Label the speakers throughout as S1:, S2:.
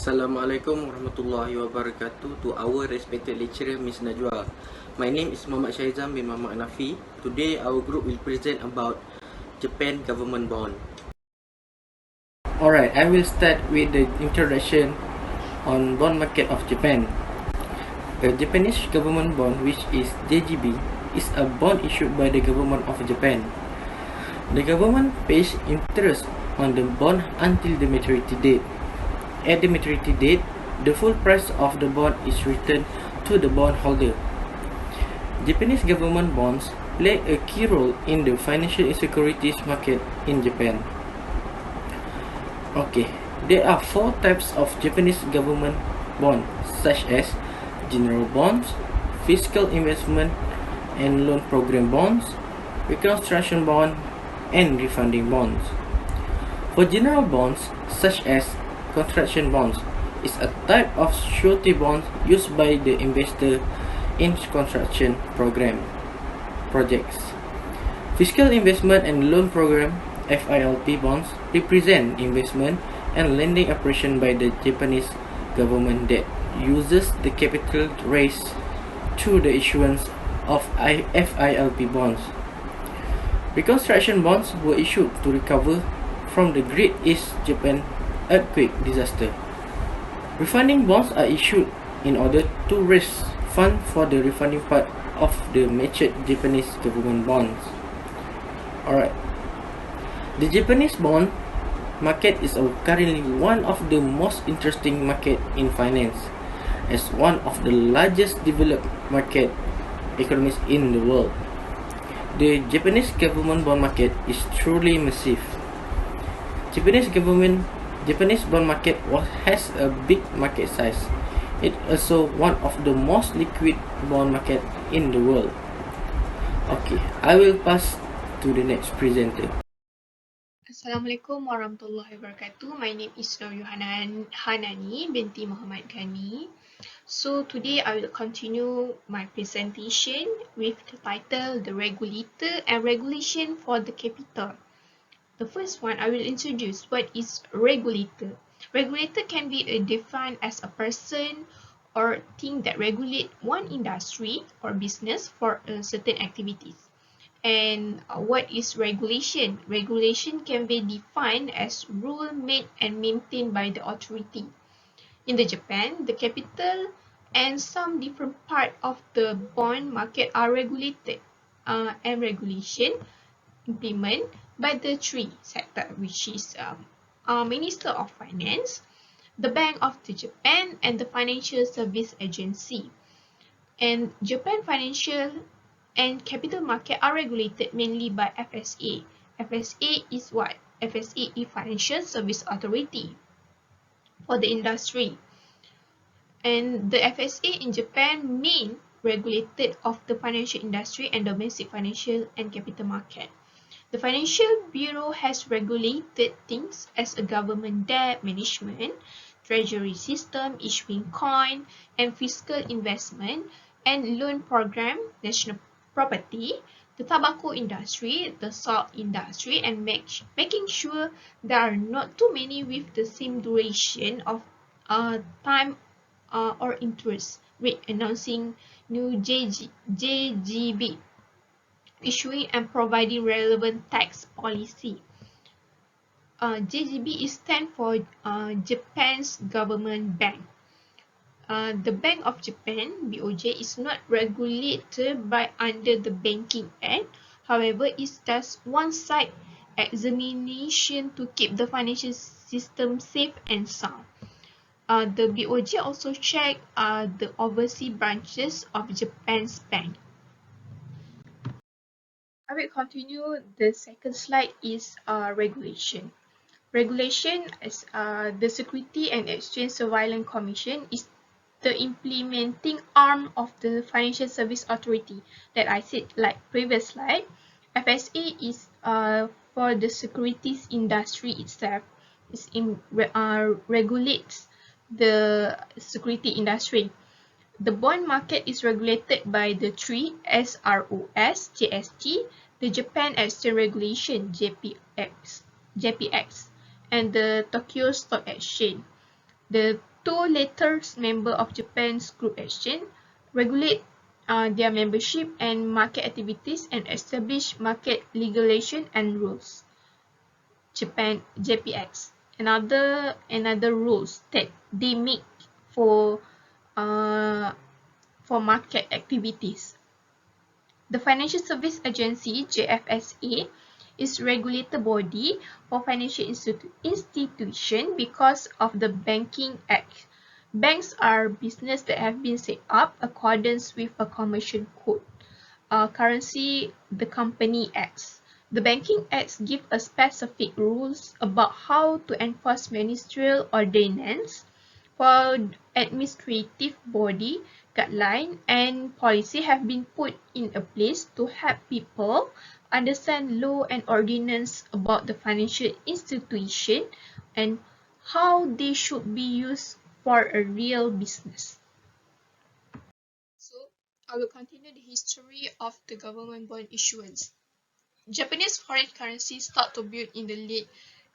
S1: Assalamualaikum warahmatullahi wabarakatuh to our respected lecturer Ms. Najwa. My name is Muhammad Shahizam bin Muhammad Anafi. Today our group will present about Japan government bond. Alright, I will start with the introduction on bond market of Japan. The Japanese government bond, which is JGB, is a bond issued by the government of Japan. The government pays interest on the bond until the maturity date. At the maturity date, the full price of the bond is returned to the bondholder. Japanese government bonds play a key role in the financial securities market in Japan. Okay, there are 4 types of Japanese government bonds, such as general bonds, fiscal investment and loan program bonds, reconstruction bond, and refunding bonds. For general bonds, such as construction bonds, is a type of surety bonds used by the investor in construction projects. Fiscal investment and loan program (FILP) bonds represent investment and lending operation by the Japanese government that uses the capital raised through the issuance of FILP bonds. Reconstruction bonds were issued to recover from the Great East Japan earthquake disaster. Refunding bonds are issued in order to raise funds for the refunding part of the matured Japanese government bonds. Alright, the Japanese bond market is currently one of the most interesting market in finance, as one of the largest developed market economies in the world. The Japanese government bond market is truly massive. Japanese bond market has a big market size. It is also one of the most liquid bond market in the world. Okay, I will pass to the next presenter.
S2: Assalamualaikum warahmatullahi wabarakatuh. My name is Nur Hanani binti Muhammad Ghani. So today I will continue my presentation with the title The Regulator and Regulation for the Capital. The first one, I will introduce what is regulator. Regulator can be defined as a person or thing that regulate one industry or business for certain activities. And what is regulation? Regulation can be defined as rule made and maintained by the authority. In the Japan, the capital and some different part of the bond market are regulated, and regulation implemented by the three sector, which is Minister of Finance, the Bank of Japan, and the Financial Service Agency. And Japan financial and capital market are regulated mainly by FSA. FSA is what? FSA is Financial Service Authority for the industry. And the FSA in Japan main regulated of the financial industry and domestic financial and capital market. The Financial Bureau has regulated things as a government debt management, treasury system, issuing coin, and fiscal investment, and loan program, national property, the tobacco industry, the salt industry, and making sure there are not too many with the same duration of time or interest rate, announcing new JGB, issuing and providing relevant tax policy. JGB stands for Japan's government bank. The Bank of Japan (BOJ) is not regulated by under the Banking Act. However, it does one-side examination to keep the financial system safe and sound. The BOJ also check the overseas branches of Japan's bank. I will continue. The second slide is regulation. Regulation as the Security and Exchange Surveillance Commission is the implementing arm of the Financial Service Authority that I said like previous slide. FSA is for the securities industry itself. Regulates the security industry. The bond market is regulated by the three SROS, JST, the Japan Exchange Regulation, JPX, and the Tokyo Stock Exchange. The Two latest members of Japan's group action regulate their membership and market activities and establish market legislation and rules. Japan JPX. Another rules that they make for uh, for market activities. The Financial Service Agency (JFSA) is regulator body for financial institution because of the Banking Act. Banks are business that have been set up accordance with a commercial code. Currency, the Company Acts. The Banking Acts give a specific rules about how to enforce ministerial ordinance, while administrative body guideline and policy have been put in a place to help people understand law and ordinance about the financial institution and how they should be used for a real business. So, I will continue the history of the government bond issuance. Japanese foreign currency started to build in the late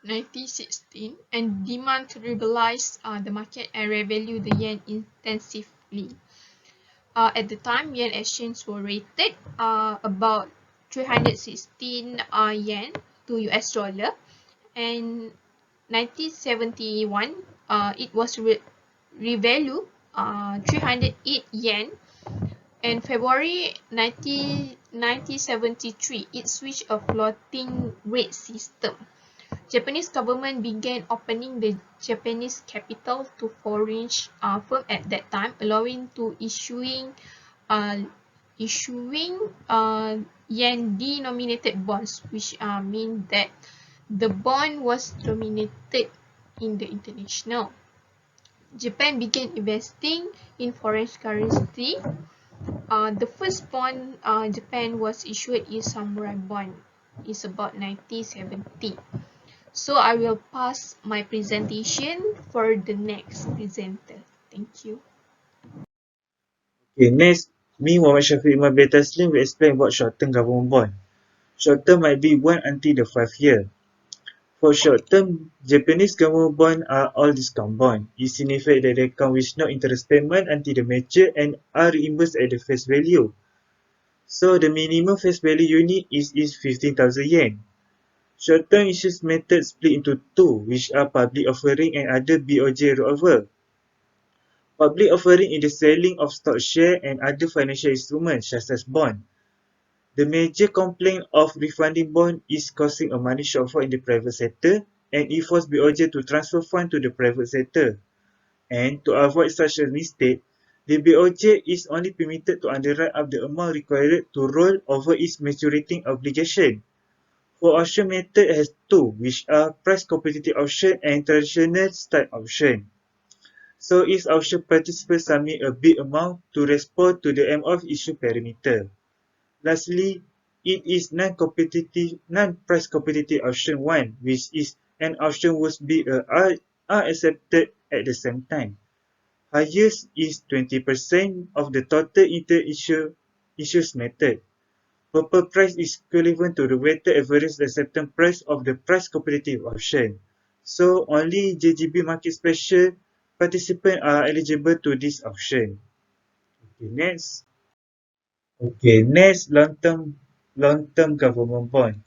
S2: 1916 and demand to liberalize the market and revalue the yen intensively. At the time, yen exchange were rated about 316 yen to US dollar, and 1971 it was revalued 308 yen, and February 1973 it switched a floating rate system. Japanese government began opening the Japanese capital to foreign firms at that time, allowing to uh, issuing yen-denominated bonds, which mean that the bond was denominated in the international. Japan began investing in foreign currency. The first bond Japan was issued is Samurai bond. It's about 1970. So I will pass my presentation for the next presenter. Thank you.
S3: Okay, next, me, Muhammad Shafiq Iman bin Taslim, will explain about short-term government bond. Short-term might be 1 until the 5 year. For short-term, Japanese government bond are all discount bond. It signifies that they come with no interest payment until they mature and are reimbursed at the face value. So the minimum face value unit is 15,000 yen. Short-term issues method split into two, which are public offering and other BOJ rollover. Public offering is the selling of stock share and other financial instruments such as bond. The major complaint of refunding bond is causing a money shortfall in the private sector, and it forced BOJ to transfer funds to the private sector. And to avoid such a mistake, the BOJ is only permitted to underwrite up the amount required to roll over its maturing obligation. For auction method has two, which are price competitive auction and traditional style auction. So each auction participant submit a bid amount to respond to the MOF issue parameter. Lastly, it is non-price competitive auction 1, which is an auction whose bid are accepted at the same time. Highest is 20% of the total issues method. Proper price is equivalent to the weighted average acceptance price of the price competitive auction. So only JGB market special participants are eligible to this auction. Okay, next. Okay, next long-term government bond.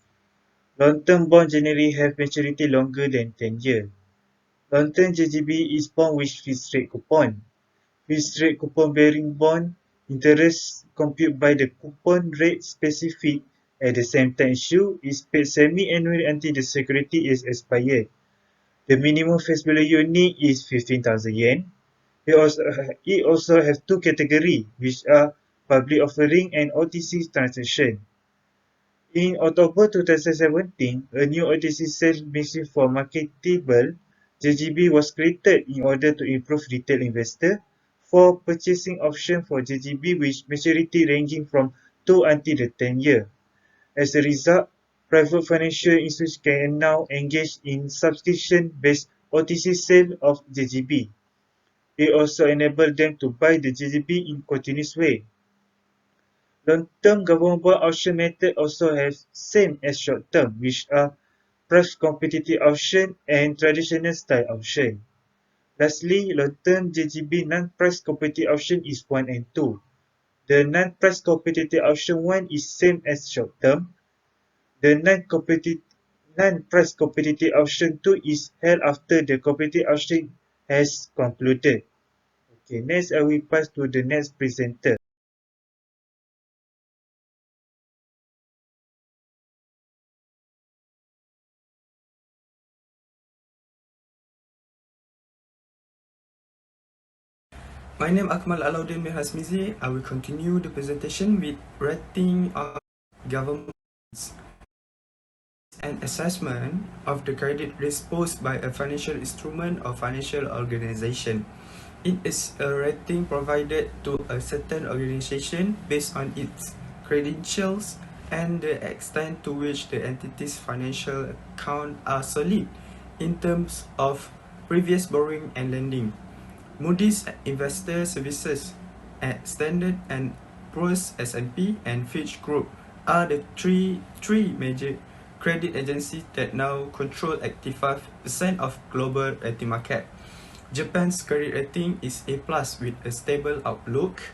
S3: Long-term bond generally have maturity longer than 10 years. Long-term JGB is bond with fixed rate coupon. Fixed rate coupon bearing bond interest computed by the coupon rate specific at the same time issue is paid semi-annually until the security is expired. The minimum face value unit is 15,000 yen. It also has two categories, which are public offering and OTC transaction. In October 2017, a new OTC sales machine for marketable JGB was created in order to improve retail investor for purchasing option for JGB with maturity ranging from 2 until the 10 year. As a result, private financial institutions can now engage in subscription-based OTC sale of JGB. It also enables them to buy the JGB in continuous way. Long-term government bond auction method also has same as short-term, which are price competitive auction and traditional style auction. Lastly, long-term JGB non-price competitive option is 1 and 2. The non-price competitive option 1 is same as short-term. The non-price competitive option 2 is held after the competitive option has concluded. Okay, next I will pass to the next presenter.
S4: My name Akmal Alauddin Mir Hasmizi. I will continue the presentation with rating of governments and assessment of the credit risk posed by a financial instrument or financial organization. It is a rating provided to a certain organization based on its credentials and the extent to which the entity's financial accounts are solid in terms of previous borrowing and lending. Moody's Investor Services, Standard and Poor's S&P, and Fitch Group are the three major credit agencies that now control 85% of global rating market. Japan's credit rating is A+ with a stable outlook,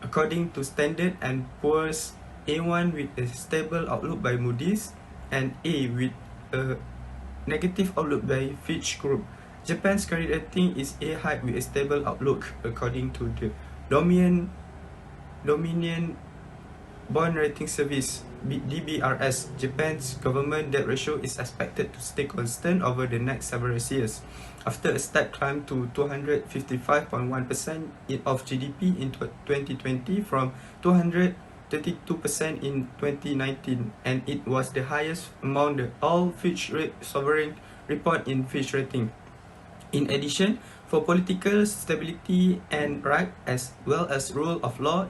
S4: according to Standard and Poor's, A1 with a stable outlook by Moody's, and A with a negative outlook by Fitch Group. Japan's credit rating is A high with a stable outlook, according to the Dominion Bond Rating Service, DBRS. Japan's government debt ratio is expected to stay constant over the next several years, after a step climb to 255.1% of GDP in 2020 from 232% in 2019, and it was the highest among the all Fitch sovereign report in Fitch rating. In addition, for political stability and right, as well as rule of law,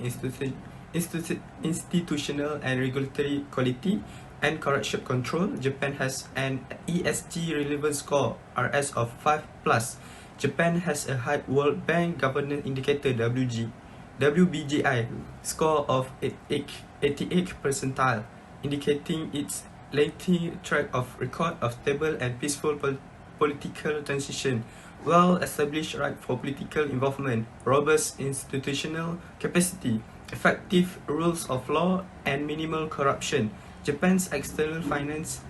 S4: institutional and regulatory quality, and corruption control, Japan has an ESG relevance score (RS) of 5+. Japan has a high World Bank Governance Indicator WBGI score of 88 percentile, indicating its lengthy track of record of stable and peaceful political transition, well-established right for political involvement, robust institutional capacity, effective rules of law, and minimal corruption. Japan's external finance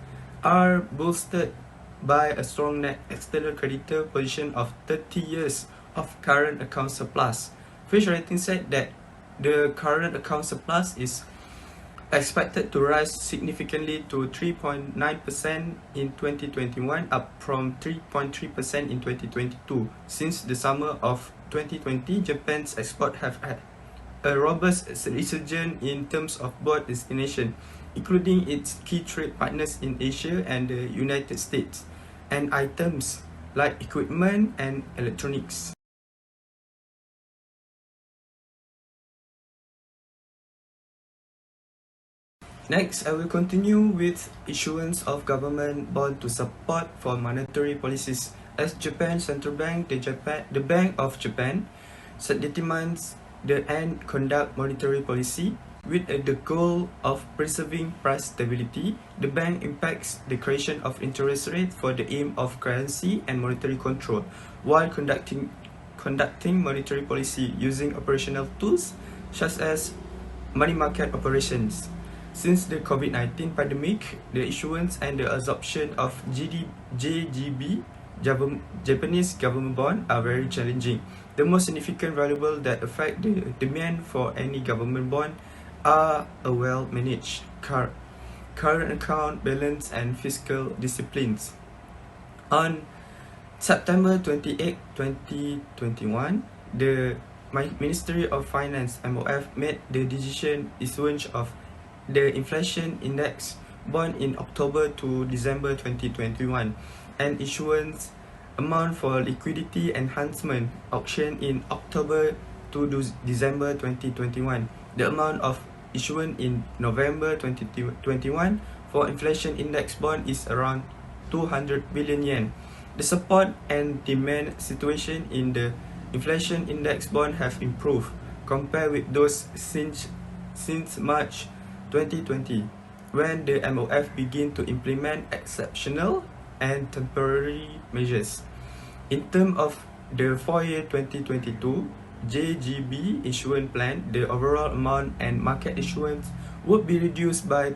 S4: are bolstered by a strong net external creditor position of 30 years of current account surplus. Fitch Ratings said that the current account surplus is expected to rise significantly to 3.9% in 2021, up from 3.3% in 2022. Since the summer of 2020, Japan's exports have had a robust resurgence in terms of both destinations, including its key trade partners in Asia and the United States, and items like equipment and electronics. Next, I will continue with issuance of government bond to support for monetary policies. As Japan's central bank, the Bank of Japan determines the and conduct monetary policy with the goal of preserving price stability. The bank impacts the creation of interest rate for the aim of currency and monetary control, while conducting monetary policy using operational tools such as money market operations. Since the COVID-19 pandemic, the issuance and the absorption of JGB, Japanese government bond, are very challenging. The most significant variables that affect the demand for any government bond are a well-managed current account balance and fiscal disciplines. On September 28, 2021, the Ministry of Finance (MOF) made the decision issuance of the inflation index bond in October to December 2021, and issuance amount for liquidity enhancement auction in October to December 2021. The amount of issuance in November 2021 for inflation index bond is around 200 billion yen. The support and demand situation in the inflation index bond have improved compared with those since March 2020, when the MOF began to implement exceptional and temporary measures. In terms of the 4-year 2022 JGB issuance plan, the overall amount and market issuance would be reduced by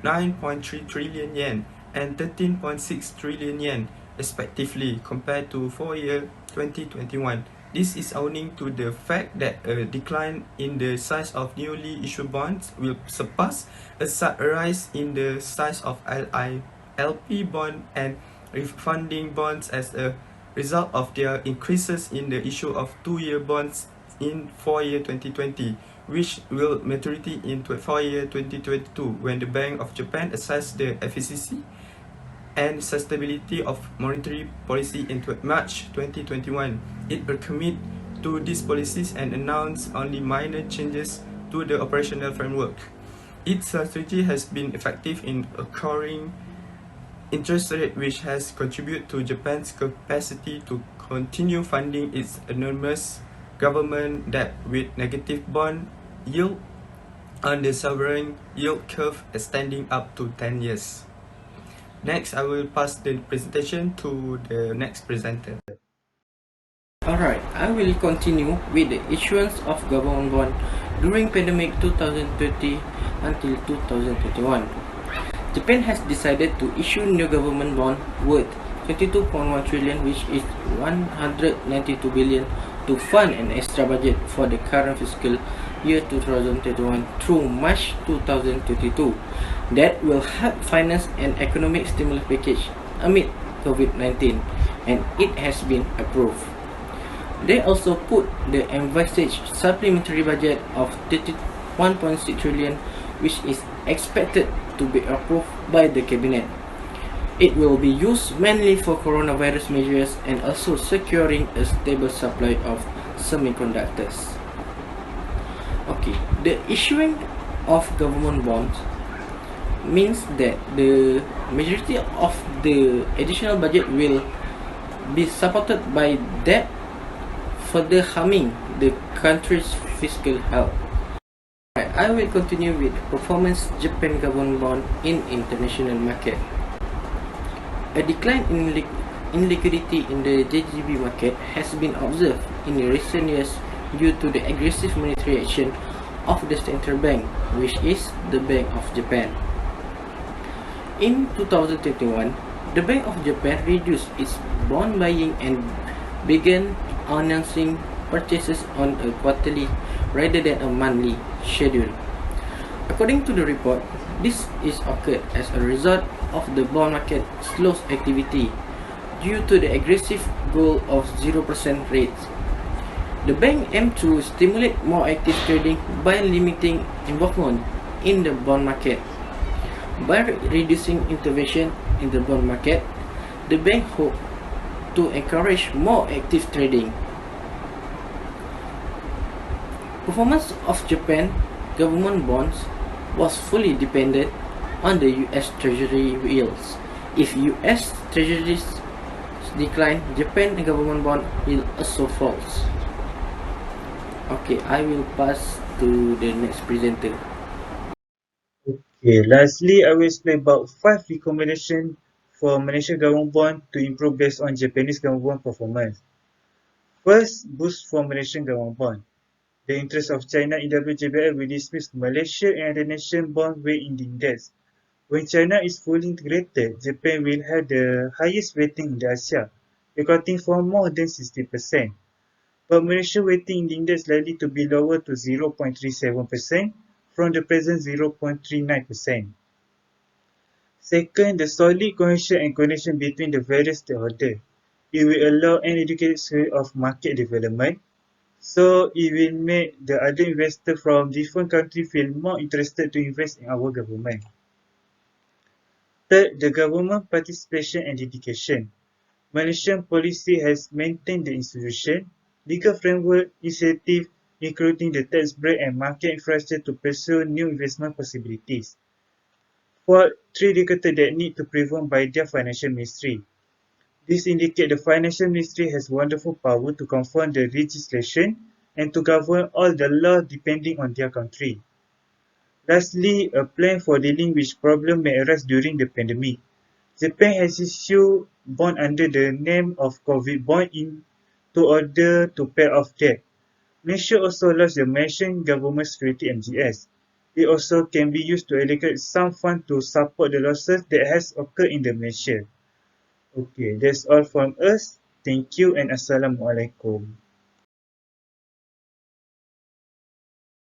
S4: 9.3 trillion yen and 13.6 trillion yen respectively compared to 4-year 2021. This is owing to the fact that a decline in the size of newly issued bonds will surpass a rise in the size of LP bond and refunding bonds as a result of their increases in the issue of 2-year bonds in 4-year 2020, which will maturity in 4-year 2022 when the Bank of Japan assessed the efficacy and sustainability of monetary policy in March 2021. It will commit to these policies and announce only minor changes to the operational framework. Its strategy has been effective in acquiring interest rate, which has contributed to Japan's capacity to continue funding its enormous government debt with negative bond yield on the sovereign yield curve extending up to 10 years. Next, I will pass the presentation to the next presenter.
S1: Alright, I will continue with the issuance of government bond during pandemic 2020 until 2021. Japan has decided to issue new government bond worth 22.1 trillion, which is 192 billion, to fund an extra budget for the current fiscal year 2021 through March 2022 that will help finance an economic stimulus package amid COVID-19, and it has been approved. They also put the envisaged supplementary budget of 31.6 trillion, which is expected to be approved by the cabinet. It will be used mainly for coronavirus measures and also securing a stable supply of semiconductors. Okay, the issuing of government bonds means that the majority of the additional budget will be supported by debt, further harming the country's fiscal health. I will continue with performance Japan government bond in international market. A decline in liquidity in the JGB market has been observed in recent years due to the aggressive monetary action of the central bank, which is the Bank of Japan. In 2021, the Bank of Japan reduced its bond buying and began announcing purchases on a quarterly rather than a monthly schedule. According to the report, this is occurred as a result of the bond market slow activity due to the aggressive goal of 0% rates. The bank aimed to stimulate more active trading by limiting involvement in the bond market. By reducing intervention in the bond market, the bank hoped to encourage more active trading. Performance of Japan government bonds was fully dependent on the US Treasury yields. If US Treasuries decline, Japan government bond will also fall. Okay, I will pass to the next presenter.
S3: Okay, lastly, I will explain about 5 recommendations for Malaysia government bond to improve based on Japanese government bond performance. First, boost for Malaysian government bond. The interest of China in WJBL will dismiss Malaysia and other nation bond weight in the index. When China is fully integrated, Japan will have the highest weighting in the Asia, accounting for more than 60%. But Malaysia weighting in the index likely to be lower to 0.37% from the present 0.39%. Second, the solid cohesion and connection between the various stakeholders. It will allow an educated survey of market development, so it will make the other investors from different countries feel more interested to invest in our government. Third, the government participation and dedication. Malaysian policy has maintained the institution, legal framework, initiative, including the tax break and market infrastructure to pursue new investment possibilities. Fourth, 3 indicators that need to be proven by their financial ministry. This indicates the financial ministry has wonderful power to confirm the legislation and to govern all the laws depending on their country. Lastly, a plan for dealing with problems may arise during the pandemic. Japan has issued bond under the name of COVID bond in to order to pay off debt. Malaysia also lost the Malaysian Government Security MGS. It also can be used to allocate some fund to support the losses that has occurred in the Malaysia. Okay, that's all from us. Thank you and Assalamualaikum.